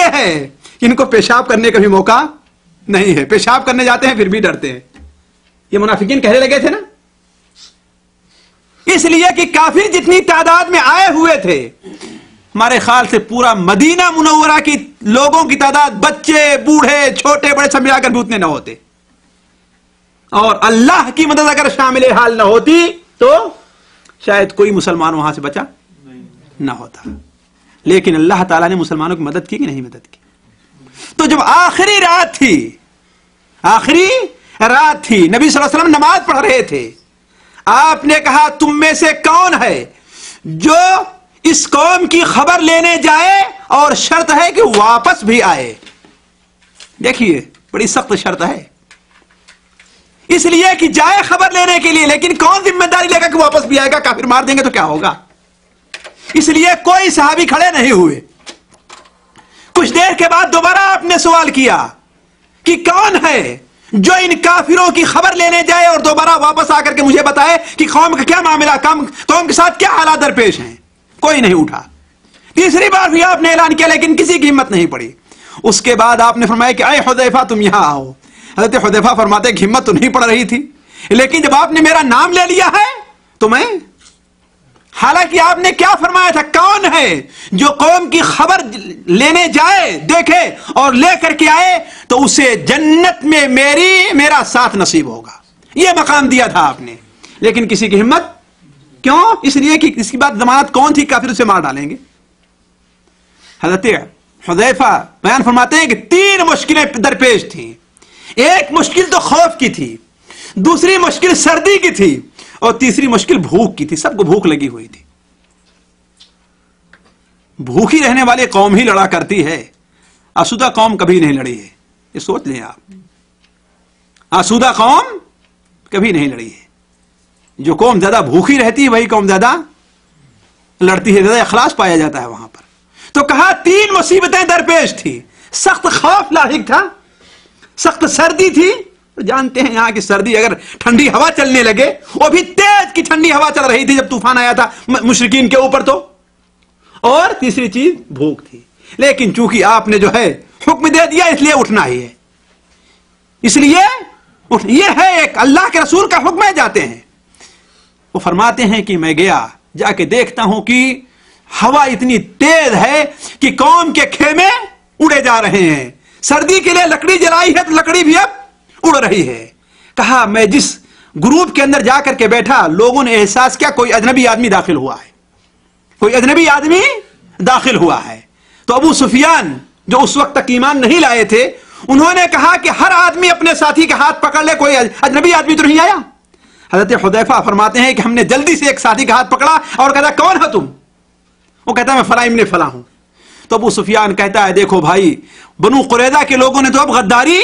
یہ ہے کہ ان کو پیشاب کرنے کا بھی موقع نہیں ہے، پیشاب کرنے جاتے ہیں پھر بھی ڈرتے ہیں. یہ منافقین کہنے لگے تھے نا، اس لیے کہ کافر جتنی تعداد میں آئے ہوئے تھے، ہمارے خیال سے پورا مدینہ منورہ کی لوگوں کی تعداد، بچے بوڑھے چھوٹے بڑے سب ملا کر بھی اتنے نہ ہوتے، اور اللہ کی مدد اگر شامل حال نہ ہوتی تو شاید کوئی مسلمان وہاں سے بچا نہ ہوتا. لیکن اللہ تعالیٰ نے مسلمانوں کی مدد کی کہ نہیں مدد کی؟ تو جب آخری رات تھی، نبی صلی اللہ علیہ وسلم نماز پڑھ رہے تھے، آپ نے کہا تم میں سے کون ہے جو اس قوم کی خبر لینے جائے اور شرط ہے کہ واپس بھی آئے. دیکھیے بڑی سخت شرط ہے، اس لیے کہ جائے خبر لینے کے لیے، لیکن کون ذمہ داری لے گا کہ واپس بھی آئے گا؟ کافر مار دیں گے تو کیا ہوگا؟ اس لیے کوئی صحابی کھڑے نہیں ہوئے. کچھ دیر کے بعد دوبارہ آپ نے سوال کیا کہ کون ہے جو ان کافروں کی خبر لینے جائے اور دوبارہ واپس آ کر کے مجھے بتائے کہ قوم کا کیا معاملہ، قوم کے ساتھ کیا حالات درپیش ہیں؟ کوئی نہیں اٹھا. تیسری بار بھی آپ نے اعلان کیا لیکن کسی کی ہمت نہیں پڑی. اس کے بعد آپ نے فرمایا کہ اے حذیفہ تم یہاں آؤ. حضرت حذیفہ فرماتے کہ ہمت تو نہیں پڑ رہی تھی، لیکن جب آپ نے میرا نام لے لیا ہے تو میں، حالانکہ آپ نے کیا فرمایا تھا، کون ہے جو قوم کی خبر لینے جائے، دیکھے اور لے کر کے آئے تو اسے جنت میں میرا ساتھ نصیب ہوگا. یہ مقام دیا تھا آپ نے، لیکن کسی کی ہمت کیوں؟ اس لیے کہ اس کی بات ضمانت کون تھی؟ کافر اسے مار ڈالیں گے. حضرت حذیفہ بیان فرماتے ہیں کہ 3 مشکلیں درپیش تھیں. ایک مشکل تو خوف کی تھی، دوسری مشکل سردی کی تھی، اور تیسری مشکل بھوک کی تھی. سب کو بھوک لگی ہوئی تھی. بھوکی رہنے والی قوم ہی لڑا کرتی ہے، آسودہ قوم کبھی نہیں لڑی ہے. یہ سوچ لیں آپ، آسودہ قوم کبھی نہیں لڑی ہے. جو قوم زیادہ بھوکی رہتی ہے وہی قوم زیادہ لڑتی ہے، زیادہ اخلاص پایا جاتا ہے وہاں پر. تو کہا 3 مصیبتیں درپیش تھی. سخت خوف لاحق تھا، سخت سردی تھی. جانتے ہیں یہاں کی سردی، اگر ٹھنڈی ہوا چلنے لگے، وہ بھی تیز کی ٹھنڈی ہوا چل رہی تھی جب طوفان آیا تھا مشرکین کے اوپر تو. اور تیسری چیز بھوک تھی. لیکن چونکہ آپ نے جو ہے حکم دے دیا اس لیے اٹھنا ہی ہے. اس لیے یہ ہے ایک اللہ کے رسول کا حکم ہے. جاتے ہیں، وہ فرماتے ہیں کہ میں گیا، جا کے دیکھتا ہوں کہ ہوا اتنی تیز ہے کہ قوم کے خیمے اڑے جا رہے ہیں. سردی کے لیے لکڑی جلائی ہے تو لکڑی بھی اب اڑ رہی ہے. کہا میں جس گروپ کے اندر جا کر کے بیٹھا، لوگوں نے احساس کیا کوئی اجنبی آدمی داخل ہوا ہے، کوئی اجنبی آدمی داخل ہوا ہے. تو ابو سفیان جو اس وقت تک ایمان نہیں لائے تھے، انہوں نے کہا کہ ہر آدمی اپنے ساتھی کا ہاتھ پکڑ لے، کوئی اجنبی آدمی تو نہیں آیا. حضرت حذیفہ فرماتے ہیں کہ ہم نے جلدی سے ایک ساتھی کا ہاتھ پکڑا اور کہتا کون ہے تم؟ وہ کہتا میں فلاں ابن فلاں ہوں. تو ابو سفیان کہتا ہے دیکھو بھائی، بنو قریظہ کے لوگوں نے تو اب غداری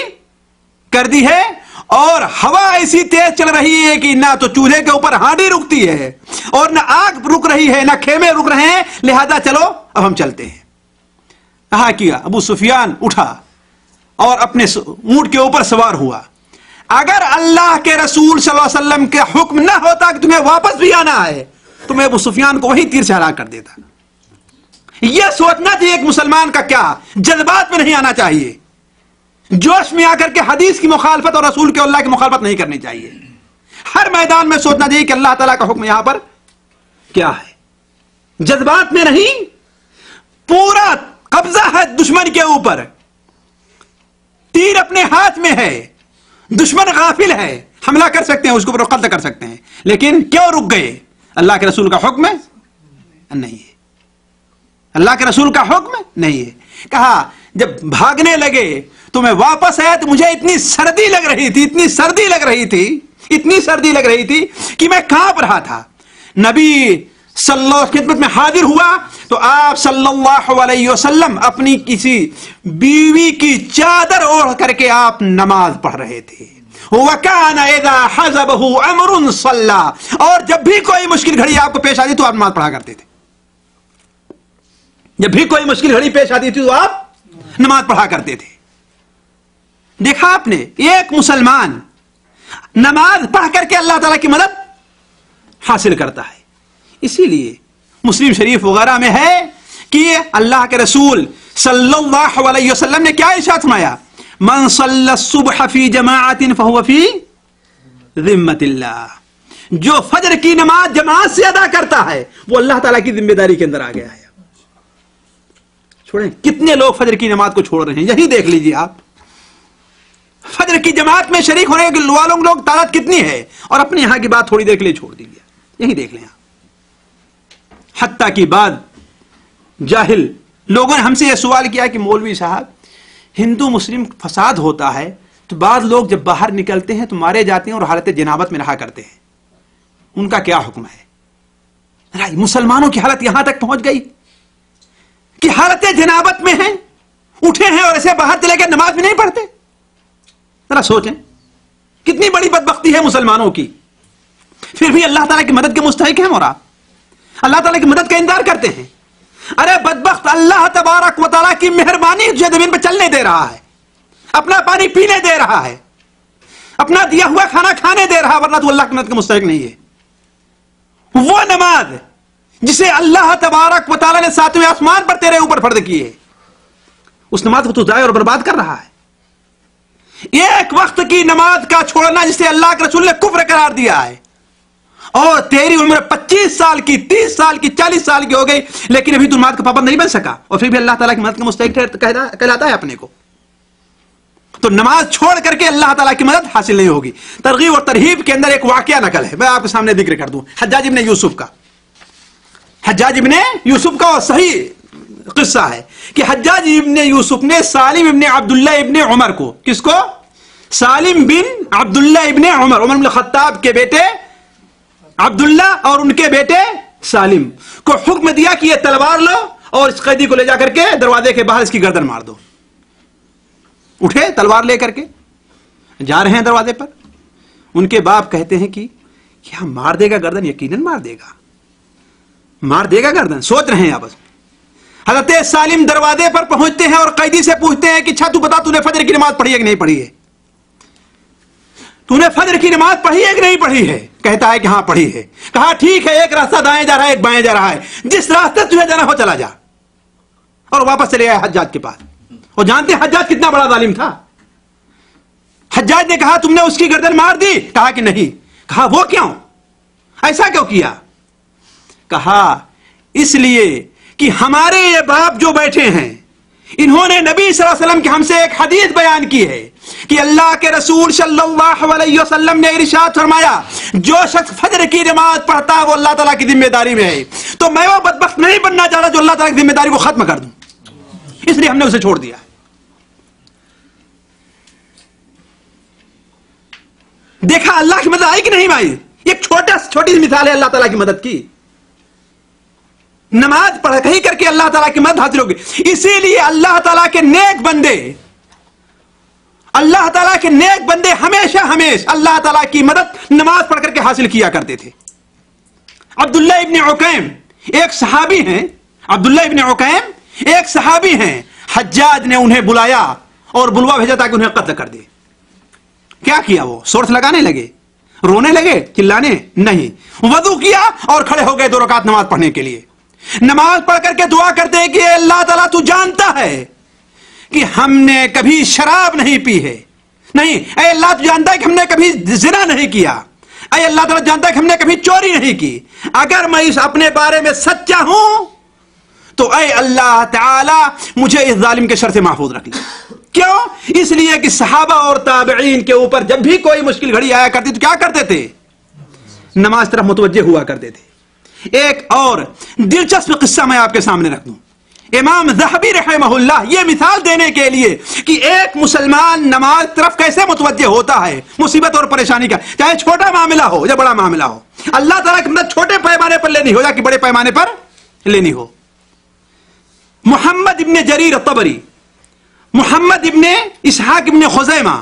کر دی ہے، اور ہوا ایسی تیز چل رہی ہے کہ نہ تو چولہے کے اوپر ہانڈی رکتی ہے اور نہ آگ رک رہی ہے، نہ خیمے رک رہے ہیں، لہذا چلو اب ہم چلتے ہیں. کہا کیا ابو سفیان اٹھا اور اپنے اونٹ کے اوپر سوار ہوا. اگر اللہ کے رسول صلی اللہ علیہ وسلم کے حکم نہ ہوتا کہ تمہیں واپس بھی آنا ہے تو میں ابو سفیان کو وہیں تیر سے ہلاک کر دیتا. یہ سوچنا چاہیے ایک مسلمان کا، کیا جذبات میں نہیں آنا چاہیے، جوش میں آ کر کے حدیث کی مخالفت اور رسول کے اللہ کی مخالفت نہیں کرنی چاہیے. ہر میدان میں سوچنا چاہیے کہ اللہ تعالیٰ کا حکم یہاں پر کیا ہے. جذبات میں نہیں، پورا قبضہ ہے دشمن کے اوپر، تیر اپنے ہاتھ میں ہے، دشمن غافل ہے، حملہ کر سکتے ہیں، اس کے اوپر قتل کر سکتے ہیں، لیکن کیوں رک گئے؟ اللہ کے رسول کا حکم نہیں ہے، اللہ کے رسول کا حکم نہیں ہے. کہا جب بھاگنے لگے تو میں واپس آیا تو مجھے اتنی سردی لگ رہی تھی، اتنی سردی لگ رہی تھی، اتنی سردی لگ رہی تھی کہ میں کانپ رہا تھا. نبی صلی اللہ علیہ وسلم خدمت میں حاضر ہوا تو آپ صلی اللہ علیہ وسلم اپنی کسی بیوی کی چادر اوڑھ کر کے آپ نماز پڑھ رہے تھے. وَكَانَ إِذَا حَزَبَهُ أَمْرٌ صَلَّى، اور جب بھی کوئی مشکل گھڑی آپ کو پیش آتی تو آپ نماز پڑھا کرتے تھے. جب بھی کوئی مشکل گھڑی پیش آتی تھی تو آپ نماز پڑھا کرتے تھے. دیکھا آپ نے، ایک مسلمان نماز پڑھ کر کے اللہ تعالیٰ کی مدد حاصل کرتا ہے. اسی لیے مسلم شریف وغیرہ میں ہے کہ اللہ کے رسول صلی اللہ علیہ وسلم نے کیا ارشاد فرمایا؟ من صلی الصبح فی جماعت فہو فی ذمۃ اللہ، جو فجر کی نماز جماعت سے ادا کرتا ہے وہ اللہ تعالیٰ کی ذمہ داری کے اندر آ گیا ہے۔ چھوڑیں، کتنے لوگ فجر کی نماز کو چھوڑ رہے ہیں، یہی دیکھ لیجیے آپ، فجر کی جماعت میں شریک ہونے کے والوں لوگ تعداد کتنی ہے، اور اپنے یہاں کی بات تھوڑی دیر کے لیے چھوڑ دیجیے، یہی دیکھ لیں آپ۔ حتیٰ کی بعد جاہل لوگوں نے ہم سے یہ سوال کیا کہ مولوی صاحب ہندو مسلم فساد ہوتا ہے تو بعض لوگ جب باہر نکلتے ہیں تو مارے جاتے ہیں اور حالت جنابت میں رہا کرتے ہیں، ان کا کیا حکم ہے؟ مسلمانوں کی حالت یہاں تک پہنچ گئی کہ حالت جنابت میں ہیں، اٹھے ہیں اور ایسے باہر چلے گئے، نماز بھی نہیں پڑھتے۔ ذرا سوچیں کتنی بڑی بدبختی ہے مسلمانوں کی، پھر بھی اللہ تعالیٰ کی مدد کے مستحق ہیں اور آپ اللہ تعالیٰ کی مدد کا انکار کرتے ہیں۔ ارے بدبخت، اللہ تبارک و تعالیٰ کی مہربانی تجھے زمین پہ چلنے دے رہا ہے، اپنا پانی پینے دے رہا ہے، اپنا دیا ہوا کھانا کھانے دے رہا، ورنہ تو اللہ کی مدد کا مستحق نہیں ہے۔ وہ نماز جسے اللہ تبارک و تعالیٰ نے ساتویں آسمان پر تیرے اوپر فرض کی ہے، اس نماز کو تو ضائع اور برباد کر رہا ہے۔ ایک وقت کی نماز کا چھوڑنا جسے اللہ کے رسول نے کفر قرار دیا ہے، اور تیری عمر 25 سال کی، 30 سال کی، 40 سال کی ہو گئی لیکن ابھی تو نماز کا پابند نہیں بن سکا، اور پھر بھی اللہ تعالیٰ کی مدد کا مستحق کہلاتا ہے اپنے کو۔ تو نماز چھوڑ کر کے اللہ تعالیٰ کی مدد حاصل نہیں ہوگی۔ ترغیب اور ترہیب کے اندر ایک واقعہ نقل ہے، میں آپ کے سامنے ذکر کر دوں، حجاج ابن یوسف کا۔ حجاج ابن یوسف کا صحیح قصہ ہے کہ حجاج ابن یوسف نے سالم ابن عبداللہ ابن عمر کو، کس کو؟ سالم بن عبداللہ ابن عمر، عمر بن الخطاب کے بیٹے عبداللہ اور ان کے بیٹے سالم کو حکم دیا کہ یہ تلوار لو اور اس قیدی کو لے جا کر کے دروازے کے باہر اس کی گردن مار دو۔ اٹھے تلوار لے کر کے جا رہے ہیں دروازے پر، ان کے باپ کہتے ہیں کہ کیا مار دے گا گردن؟ یقیناً مار دے گا، مار دے گا گردن۔ سوچ رہے ہیں آپس۔ حضرت سالم دروازے پر پہنچتے ہیں اور قیدی سے پوچھتے ہیں کہ اچھا تو بتا، تو نے فجر کی نماز پڑھی ہے کہ نہیں پڑھی ہے؟ تو نے فجر کی نماز پڑھی ہے کہ نہیں پڑھی ہے؟ کہتا ہے کہ ہاں پڑھی ہے۔ کہا ٹھیک ہے، ایک راستہ دائیں جا رہا ہے، ایک بائیں جا رہا ہے، جس راستے تجھے جانا ہو چلا جا۔ اور واپس چلے آئے حجاج کے پاس، اور جانتے ہیں حجاج کتنا بڑا ظالم تھا۔ حجاج نے کہا تم نے اس کی گردن مار دی؟ کہا کہ نہیں۔ کہا وہ کیوں؟ ایسا کیوں کیا؟ کہا اس لیے کہ ہمارے یہ باپ جو بیٹھے ہیں انہوں نے نبی صلی اللہ علیہ وسلم کی ہم سے ایک حدیث بیان کی ہے کہ اللہ کے رسول صلی اللہ علیہ وسلم نے ارشاد فرمایا جو شخص فجر کی نماز پڑھتا ہے وہ اللہ تعالیٰ کی ذمہ داری میں ہے۔ تو میں وہ بدبخت نہیں بننا چاہتا جو اللہ تعالیٰ کی ذمہ داری کو ختم کر دوں، اس لیے ہم نے اسے چھوڑ دیا۔ دیکھا اللہ کی مدد آئی کہ نہیں آئی؟ ایک چھوٹی سی مثال ہے اللہ تعالیٰ کی مدد کی۔ نماز پڑھ کہیں کر کے اللہ تعالیٰ کی مدد حاصل ہوگی۔ اسی لیے اللہ تعالیٰ کے نیک بندے ہمیشہ اللہ تعالیٰ کی مدد نماز پڑھ کر کے حاصل کیا کرتے تھے۔ عبداللہ ابن عکیم ایک صحابی ہیں، عبداللہ ابن عکیم ایک صحابی ہیں، حجاج نے انہیں بلایا اور بلوا بھیجا تاکہ انہیں قتل کر دے۔ کیا کیا؟ وہ سورس لگانے لگے، رونے لگے، چلانے نہیں، وضو کیا اور کھڑے ہو گئے 2 رکعت نماز پڑھنے کے لیے۔ نماز پڑھ کر کے دعا کرتے ہیں کہ اے اللہ تعالیٰ تو جانتا ہے کہ ہم نے کبھی شراب نہیں پی ہے، نہیں، اے اللہ تو جانتا ہے کہ ہم نے کبھی زنا نہیں کیا، اے اللہ تعالیٰ جانتا ہے کہ ہم نے کبھی چوری نہیں کی، اگر میں اس اپنے بارے میں سچا ہوں تو اے اللہ تعالیٰ مجھے اس ظالم کے شر سے محفوظ رکھ لے۔ کیوں؟ اس لیے کہ صحابہ اور تابعین کے اوپر جب بھی کوئی مشکل گھڑی آیا کرتی تو کیا کرتے تھے؟ نماز طرف متوجہ ہوا کرتے تھے۔ ایک اور دلچسپ قصہ میں آپ کے سامنے رکھ دوں۔ امام ذہبی رحمہ اللہ یہ مثال دینے کے لیے کہ ایک مسلمان نماز طرف کیسے متوجہ ہوتا ہے مصیبت اور پریشانی کا، چاہے چھوٹا معاملہ ہو یا بڑا معاملہ ہو، اللہ تعالیٰ کی مدد چھوٹے پیمانے پر لینی ہو یا کہ بڑے پیمانے پر لینی ہو۔ محمد ابن جریر الطبری، محمد ابن اسحاق ابن خزیمہ،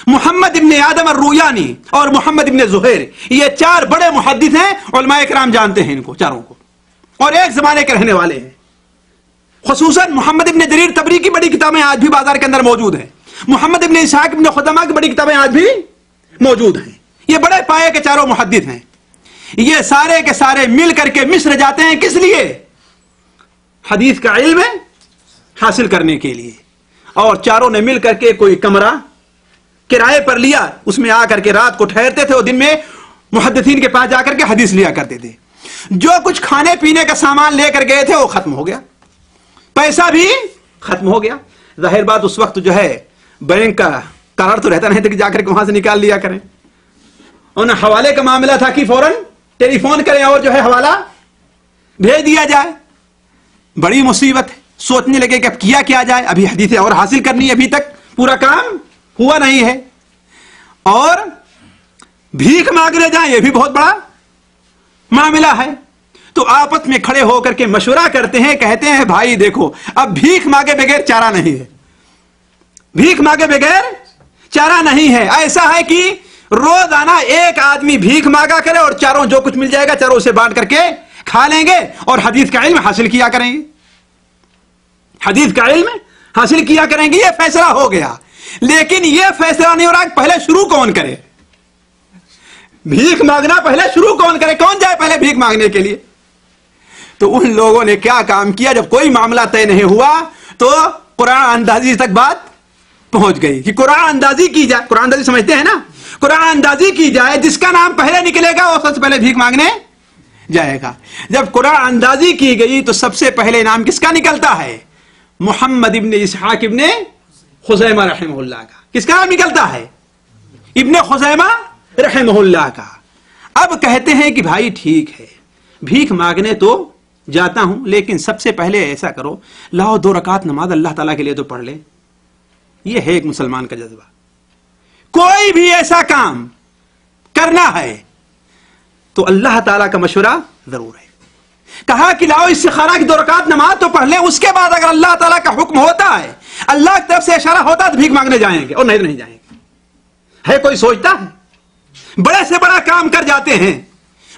محمد ابن آدم الرویانی اور محمد ابن زہیر، یہ 4 بڑے محدث ہیں، علماء کرام جانتے ہیں ان کو چاروں کو، اور ایک زمانے کے رہنے والے ہیں۔ خصوصاً محمد ابن جریر طبری کی بڑی کتابیں آج بھی بازار کے اندر موجود ہیں، محمد ابن اسحاق ابن خزیمہ کی بڑی کتابیں آج بھی موجود ہیں۔ یہ بڑے پائے کے 4 محدث ہیں۔ یہ سارے کے سارے مل کر کے مصر جاتے ہیں، کس لیے؟ حدیث کا علم حاصل کرنے کے لیے، اور چاروں نے مل کر کے کوئی کمرہ کرائے پر لیا، اس میں آ کر کے رات کو ٹھہرتے تھے اور دن میں محدثین کے پاس جا کر کے حدیث لیا کرتے تھے۔ جو کچھ کھانے پینے کا سامان لے کر گئے تھے وہ ختم ہو گیا، پیسہ بھی ختم ہو گیا۔ ظاہر بات اس وقت جو ہے بینک کا قرار تو رہتا نہیں تھا کہ جا کر کے وہاں سے نکال لیا کریں، اور حوالے کا معاملہ تھا کہ فوراً ٹیلی فون کریں اور جو ہے حوالہ بھیج دیا جائے۔ بڑی مصیبت ہے، سوچنے لگے کہ اب کیا جائے، ابھی حدیثیں اور حاصل کرنی ہے، ابھی تک پورا کام ہوا نہیں ہے، اور بھیک مانگنے جائیں یہ بھی بہت بڑا معاملہ ہے۔ تو آپس میں کھڑے ہو کر کے مشورہ کرتے ہیں، کہتے ہیں بھائی دیکھو اب بھیک مانگے بغیر چارہ نہیں ہے، بھیک مانگے بغیر چارہ نہیں ہے۔ ایسا ہے کہ روزانہ ایک آدمی بھیک مانگا کرے اور چاروں جو کچھ مل جائے گا چاروں سے بانٹ کر کے کھا لیں گے اور حدیث کا علم حاصل کیا کریں گے، حدیث کا علم حاصل کیا کریں گے۔ یہ فیصلہ ہو گیا، لیکن یہ فیصلہ نہیں ہو رہا کہ پہلے شروع کون کرے، بھیک مانگنا پہلے شروع کون کرے، کون جائے پہلے بھیک مانگنے کے لیے۔ تو ان لوگوں نے کیا کام کیا، جب کوئی معاملہ طے نہیں ہوا تو قرآن اندازی تک بات پہنچ گئی کہ قرآن اندازی کی جائے۔ قرآن اندازی سمجھتے ہیں نا، قرآن اندازی کی جائے، جس کا نام پہلے نکلے گا وہ سب سے پہلے بھیک مانگنے جائے گا۔ جب قرآن اندازی کی گئی تو سب سے پہلے نام کس کا نکلتا ہے؟ محمد ابن اسحاق ابن خزیمہ رحمہ اللہ کا۔ کس کا نام نکلتا ہے؟ ابن خزیمہ رحمہ اللہ کا۔ اب کہتے ہیں کہ بھائی ٹھیک ہے، بھیک مانگنے تو جاتا ہوں، لیکن سب سے پہلے ایسا کرو، لاؤ 2 رکعت نماز اللہ تعالیٰ کے لیے تو پڑھ لے۔ یہ ہے ایک مسلمان کا جذبہ۔ کوئی بھی ایسا کام کرنا ہے تو اللہ تعالیٰ کا مشورہ ضرور ہے۔ کہا کہ لاؤ استخارہ کی 2 رکعت نماز تو پڑھ لیں، اس کے بعد اگر اللہ تعالیٰ کا حکم ہوتا ہے، اللہ کی طرف سے اشارہ ہوتا ہے تو بھیک مانگنے جائیں گے، اور نہیں تو نہیں جائیں گے۔ ہے کوئی سوچتا ہے؟ بڑے سے بڑا کام کر جاتے ہیں،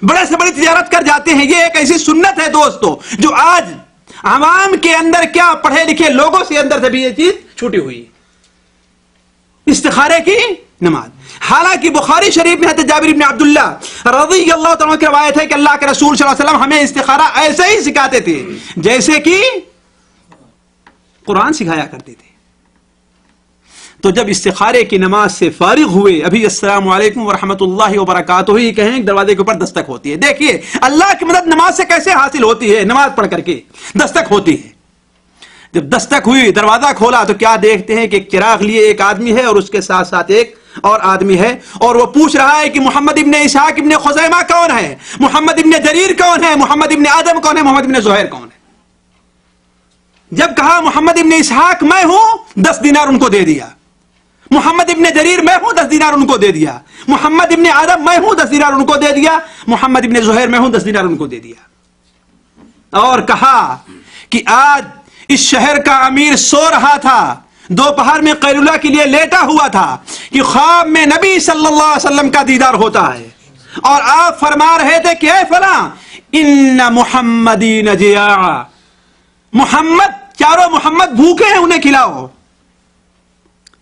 بڑے سے بڑی تجارت کر جاتے ہیں۔ یہ ایک ایسی سنت ہے دوستو جو آج عوام کے اندر، کیا پڑھے لکھے لوگوں سے اندر سے بھی یہ چیز چھوٹی ہوئی ہے، استخارے کی نماز۔ حالانکہ بخاری شریف میں حضرت جابر بن عبداللہ رضی اللہ تعالیٰ کی روایت ہے کہ اللہ کے رسول صلی اللہ علیہ وسلم ہمیں استخارہ ایسے ہی سکھاتے تھے جیسے کہ قرآن سکھایا کرتے تھے۔ تو جب استخارے کی نماز سے فارغ ہوئے، ابھی السلام علیکم ورحمۃ اللہ وبرکاتہ ہی کہیں، دروازے کے اوپر دستک ہوتی ہے۔ دیکھیے اللہ کی مدد نماز سے کیسے حاصل ہوتی ہے، نماز پڑھ کر کے دستک ہوتی ہے۔ جب دستک ہوئی، دروازہ کھولا تو کیا دیکھتے ہیں کہ ایک چراغ لیے ایک آدمی ہے اور اس کے ساتھ ساتھ ایک اور آدمی ہے، اور وہ پوچھ رہا ہے کہ محمد ابن اسحاق ابن خزیمہ کون ہے، محمد ابن جریر کون ہے، محمد ابن آدم کون ہے، محمد ابن زہیر کون ہے۔ جب کہا محمد ابن اسحاق میں ہوں، 10 دینار ان کو دے دیا۔ محمد ابن جریر میں ہوں، 10 دینار ان کو دے دیا۔ محمد ابن آدم میں ہوں، 10 دینار ان کو دے دیا۔ محمد ابن زہیر میں ہوں، 10 دینار ان کو دے دیا۔ اور کہا کہ آج اس شہر کا امیر سو رہا تھا، دوپہر میں قیلولہ کے لیے لیٹا ہوا تھا کہ خواب میں نبی صلی اللہ علیہ وسلم کا دیدار ہوتا ہے، اور آپ فرما رہے تھے کہ اے فلاں ان محمدین جیاع، محمد، چاروں محمد بھوکے ہیں، انہیں کھلاؤ۔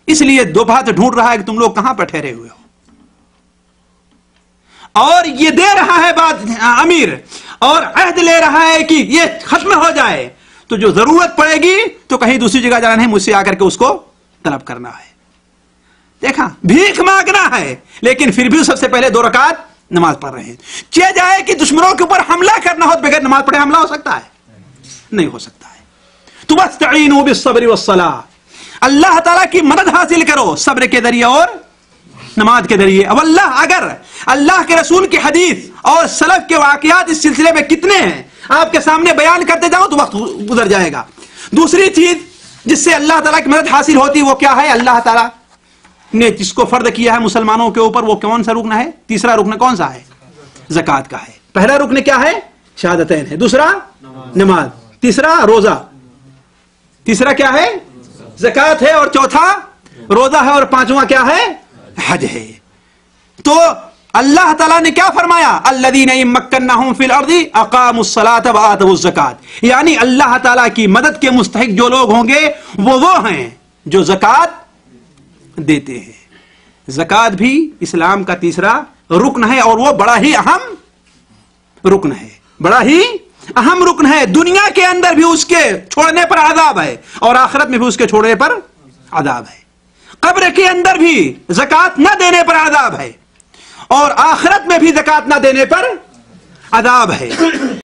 اس لیے دوپہر سے ڈھونڈ رہا ہے کہ تم لوگ کہاں پر ٹھہرے ہوئے ہو، اور یہ دے رہا ہے بات امیر، اور عہد لے رہا ہے کہ یہ ختم ہو جائے تو جو ضرورت پڑے گی تو کہیں دوسری جگہ جانا نہیں، مجھ سے آ کر کے اس کو طلب کرنا ہے۔ دیکھا، بھیک مانگنا ہے، لیکن پھر بھی سب سے پہلے 2 رکعت نماز پڑھ رہے ہیں۔ چہ جائے کہ دشمنوں کے اوپر حملہ کرنا ہو تو بغیر نماز پڑھے حملہ ہو سکتا ہے؟ نہیں ہو سکتا ہے۔ تو وَاسْتَعِينُوا بِالصَّبْرِ وَالصَّلَاةِ، اللہ تعالیٰ کی مدد حاصل کرو صبر کے ذریعے اور نماز کے ذریعے۔ اب اگر اللہ کے رسول کی حدیث اور سلف کے واقعات اس سلسلے میں کتنے ہیں آپ کے سامنے بیان کرتے جاؤ تو وقت گزر جائے گا۔ دوسری چیز جس سے اللہ تعالیٰ کی مدد حاصل ہوتی وہ کیا ہے؟ اللہ تعالیٰ نے جس کو فرض کیا ہے مسلمانوں کے اوپر، وہ کون سا رکن ہے؟ تیسرا رکن کون سا ہے؟ زکوٰۃ کا ہے۔ پہلا رکن کیا ہے؟ شہادتین ہے، دوسرا نماز، تیسرا روزہ، تیسرا کیا ہے؟ زکوٰۃ ہے، اور چوتھا روزہ ہے، اور پانچواں کیا ہے؟ حج ہے۔ تو اللہ تعالیٰ نے کیا فرمایا؟ الذین ان مکناہم فی الارض اقاموا الصلاۃ وآتوا الزکاۃ، یعنی اللہ تعالیٰ کی مدد کے مستحق جو لوگ ہوں گے وہ ہیں جو زکوٰۃ دیتے ہیں۔ زکوٰۃ بھی اسلام کا تیسرا رکن ہے، اور وہ بڑا ہی اہم رکن ہے، بڑا ہی اہم رکن ہے. دنیا کے اندر بھی اس کے چھوڑنے پر عذاب ہے اور آخرت میں بھی اس کے چھوڑنے پر عذاب ہے. قبر کے اندر بھی زکات نہ دینے پر عذاب ہے اور آخرت میں بھی زکات نہ دینے پر عذاب ہے.